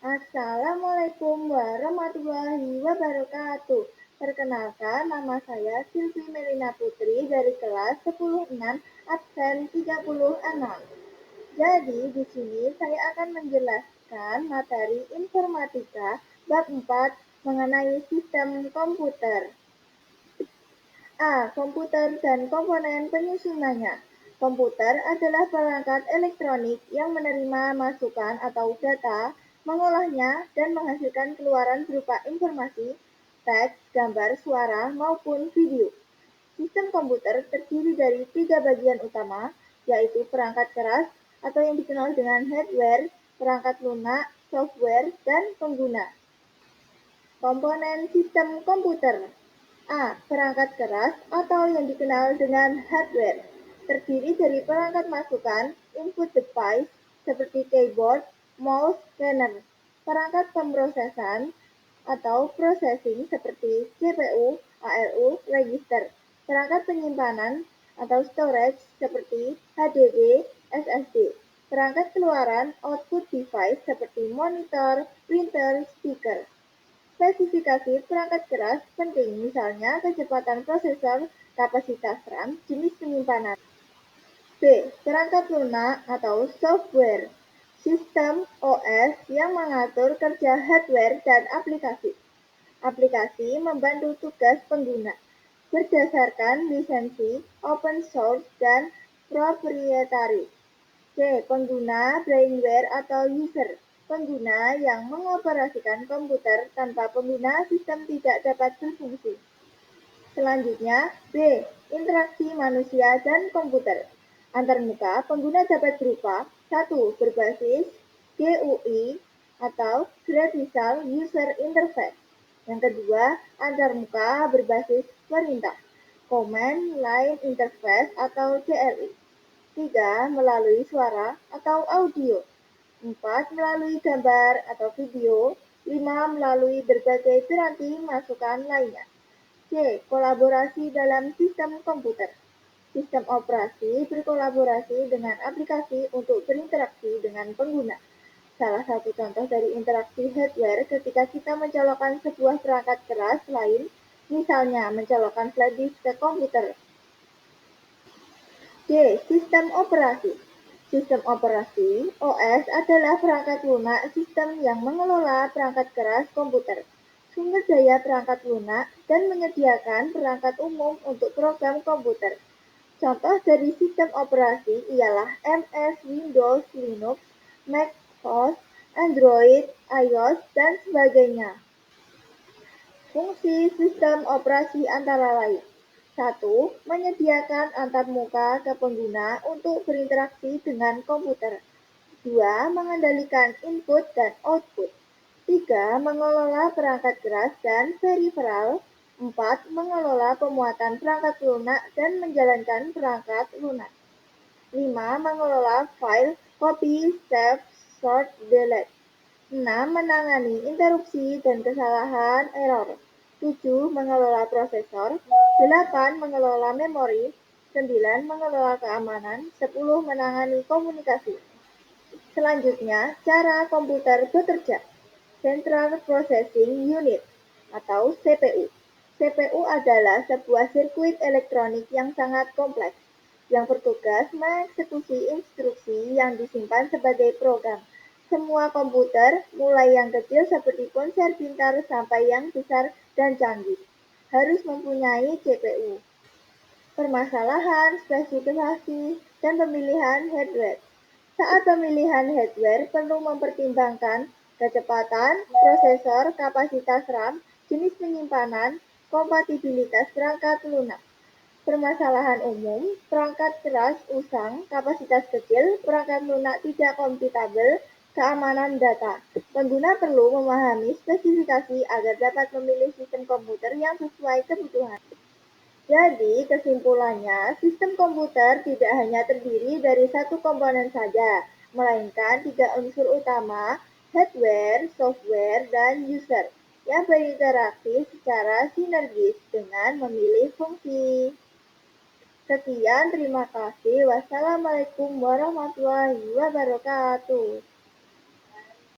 Assalamualaikum warahmatullahi wabarakatuh. Perkenalkan, nama saya Silvi Melina Putri dari kelas 10-6 absen 36. Jadi, di sini saya akan menjelaskan materi informatika bab 4 mengenai sistem komputer. A. Komputer dan komponen penyusunannya. Komputer adalah perangkat elektronik yang menerima masukan atau data, mengolahnya, dan menghasilkan keluaran berupa informasi, teks, gambar, suara, maupun video. Sistem komputer terdiri dari 3 bagian utama, yaitu perangkat keras atau yang dikenal dengan hardware, perangkat lunak, software, dan pengguna. Komponen sistem komputer. A. Perangkat keras atau yang dikenal dengan hardware, terdiri dari perangkat masukan, input device, seperti keyboard, mouse, scanner, perangkat pemrosesan atau processing seperti CPU, ALU, register, perangkat penyimpanan atau storage seperti HDD, SSD, perangkat keluaran output device seperti monitor, printer, speaker. Spesifikasi perangkat keras penting, misalnya kecepatan prosesor, kapasitas RAM, jenis penyimpanan. B. Perangkat lunak atau software. Sistem OS yang mengatur kerja hardware dan aplikasi. Aplikasi membantu tugas pengguna berdasarkan lisensi, open source, dan proprietary. C. Pengguna brainware atau user. Pengguna yang mengoperasikan komputer tanpa pengguna sistem tidak dapat berfungsi. Selanjutnya, B. Interaksi manusia dan komputer. Antarmuka, pengguna dapat berupa 1. Berbasis GUI atau Graphical User Interface. Yang kedua, antarmuka berbasis perintah, Command Line Interface atau CLI. 3. Melalui suara atau audio. 4. Melalui gambar atau video. 5. Melalui berbagai piranti masukan lainnya. C. Kolaborasi dalam sistem komputer. Sistem operasi berkolaborasi dengan aplikasi untuk berinteraksi dengan pengguna. Salah satu contoh dari interaksi hardware ketika kita mencolokkan sebuah perangkat keras lain, misalnya mencolokkan flash disk ke komputer. D. Sistem operasi. Sistem operasi (OS) adalah perangkat lunak sistem yang mengelola perangkat keras komputer, sumber daya perangkat lunak, dan menyediakan perangkat umum untuk program komputer. Contoh dari sistem operasi ialah MS, Windows, Linux, Mac OS, Android, iOS, dan sebagainya. Fungsi sistem operasi antara lain. 1. Menyediakan antarmuka ke pengguna untuk berinteraksi dengan komputer. 2. Mengendalikan input dan output. 3. Mengelola perangkat keras dan periferal. 4. Mengelola pemuatan perangkat lunak dan menjalankan perangkat lunak. 5. Mengelola file, copy, save, sort, delete. 6. Menangani interupsi dan kesalahan error. 7. Mengelola prosesor. 8. Mengelola memori. 9. Mengelola keamanan. 10. Menangani komunikasi. Selanjutnya, cara komputer bekerja. Central Processing Unit atau CPU. CPU adalah sebuah sirkuit elektronik yang sangat kompleks, yang bertugas mengeksekusi instruksi yang disimpan sebagai program. Semua komputer, mulai yang kecil seperti ponsel pintar sampai yang besar dan canggih, harus mempunyai CPU. Permasalahan, spesifikasi, dan pemilihan hardware. Saat pemilihan hardware perlu mempertimbangkan kecepatan, prosesor, kapasitas RAM, jenis penyimpanan, kompatibilitas perangkat lunak. Permasalahan umum, perangkat keras usang, kapasitas kecil, perangkat lunak tidak kompatibel, keamanan data. Pengguna perlu memahami spesifikasi agar dapat memilih sistem komputer yang sesuai kebutuhan. Jadi, kesimpulannya, sistem komputer tidak hanya terdiri dari satu komponen saja, melainkan 3 unsur utama, hardware, software, dan user, yang berinteraksi secara sinergis dengan memilih fungsi. Sekian, terima kasih. Wassalamualaikum warahmatullahi wabarakatuh.